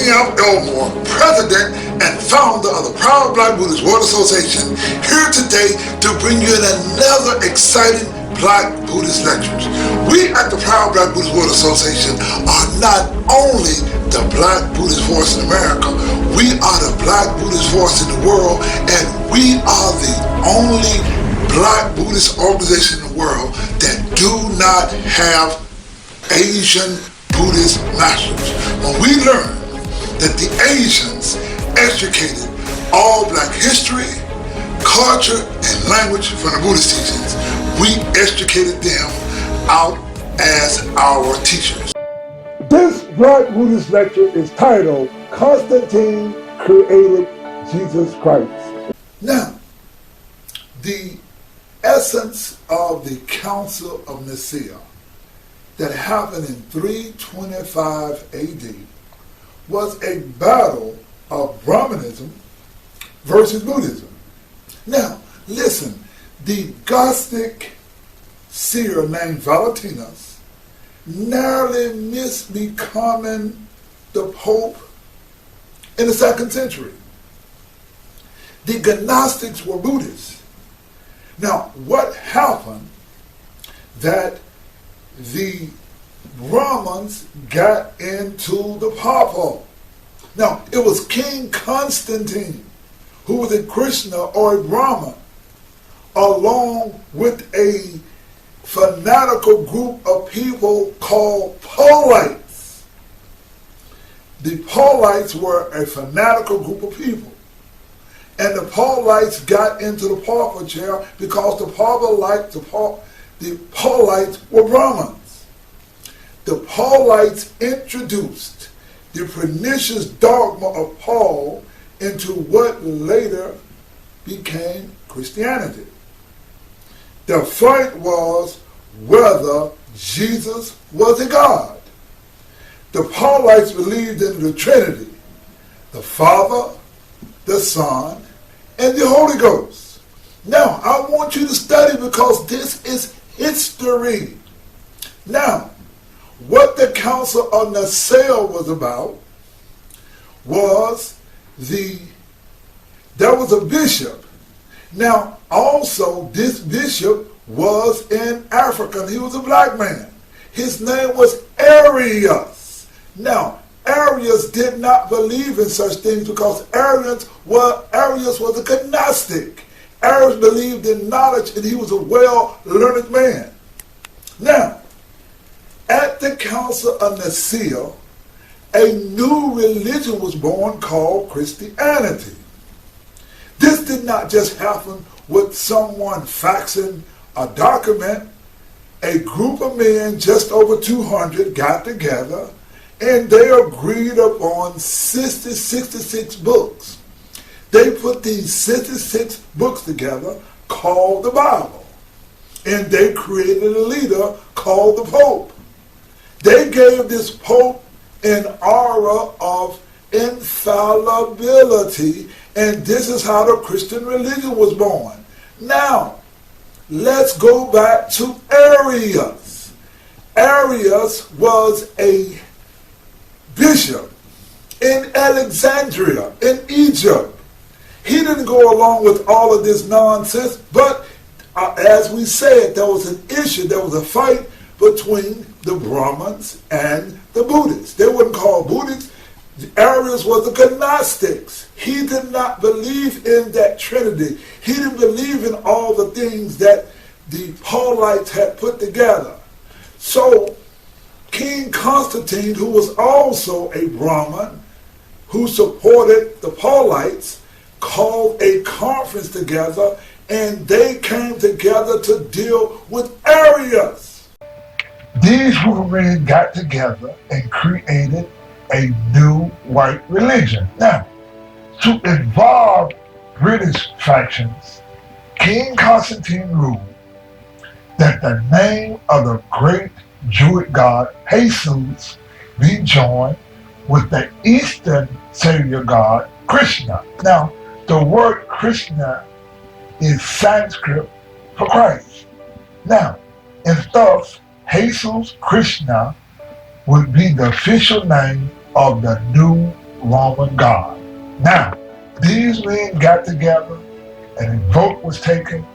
am Elmore, President and Founder of the Proud Black Buddhist World Association, here today to bring you in another exciting Black Buddhist lectures. We at the Proud Black Buddhist World Association are not only the Black Buddhist force in America, we are the Black Buddhist force in the world, and we are the only Black Buddhist organization in the world that do not have Asian Buddhist masters. When we learned that the Asians extricated all Black history, culture, and language from the Buddhist teachings, we extricated them out as our teachers. This Black Buddhist lecture is titled, Constantine Created Jesus Christ. Now, the essence of the Council of Nicaea that happened in 325 AD was a battle of Brahmanism versus Buddhism. Now, listen, the Gnostic seer named Valentius narrowly missed becoming the Pope in the 2nd century. The Gnostics were Buddhists. Now, what happened that the Brahmins got into the Paupal. Now, it was King Constantine, who was a Krishna or a Brahman, along with a fanatical group of people called Paullites. The Paullites were a fanatical group of people. And the Paullites got into the Paupal Chair because the Paullites were Brahmins. The Paullites introduced the pernicious dogma of Paul into what later became Christianity. The fight was whether Jesus was a God. The Paullites believed in the Trinity, the Father, the Son, and the Holy Ghost. Now, I want you to study because this is history. Now, what the Council of Nicaea was about was there was a bishop. Now, also, this bishop was in Africa, and he was a black man. His name was Arius. Now, Arius did not believe in such things because Arius was a Gnostic. Arius believed in knowledge, and he was a well-learned man. Now, at the Council of Nicaea, a new religion was born called Christianity. This did not just happen with someone faxing a document. A group of men, just over 200, got together and they agreed upon 66 books. They put these 66 books together called the Bible. And they created a leader called the Pope. They gave this Pope an aura of infallibility, and this is how the Christian religion was born. Now, let's go back to Arius. Arius was a bishop in Alexandria, in Egypt. He didn't go along with all of this nonsense, but as we said, there was an issue, there was a fight between the Brahmins and the Buddhists. They weren't called Buddhists. Arius was the Gnostics. He did not believe in that Trinity. He didn't believe in all the things that the Paulites had put together. So King Constantine, who was also a Brahmin, who supported the Paulites, called a conference together, and they came together to deal with Arius. These men got together and created a new white religion. Now, to involve British factions, King Constantine ruled that the name of the great Jewish god Jesus be joined with the Eastern Savior god Krishna. Now, the word Krishna is Sanskrit for Christ. Now, and thus, Jesus Krishna would be the official name of the new Roman god. Now, these men got together and a vote was taken,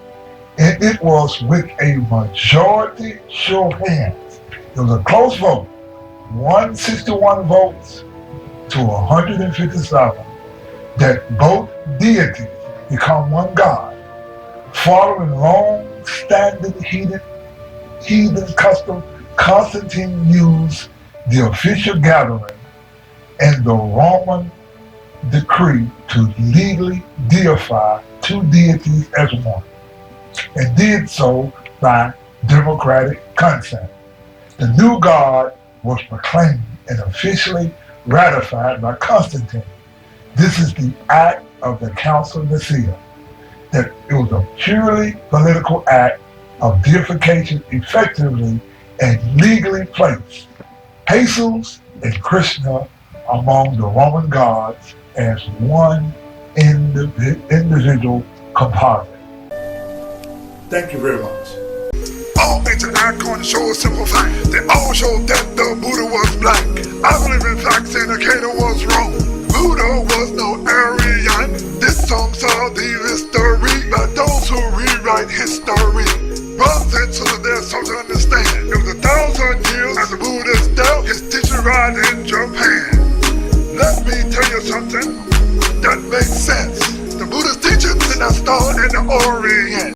and it was with a majority show of hands. It was a close vote, 161 votes to 157, that both deities become one god. Following long-standing heathen custom, Constantine used the official gathering and the Roman decree to legally deify two deities as one, and did so by democratic consent. The new god was proclaimed and officially ratified by Constantine. This is the act of the Council of Nicaea, that it was a purely political act of deification effectively and legally placed Jesus and Krishna among the Roman gods as one individual composite. Thank you very much. All ancient icons show a simple fact. They all show that the Buddha was black. I believe in facts and Nicaea was wrong. Buddha was no Arian. This song saw the history by those who rewrite history. Brothers and sisters, there's something to understand. It was 1,000 years after Buddha's death, his teaching right in Japan. Let me tell you something that makes sense. The Buddha's teachings did not start in the Orient.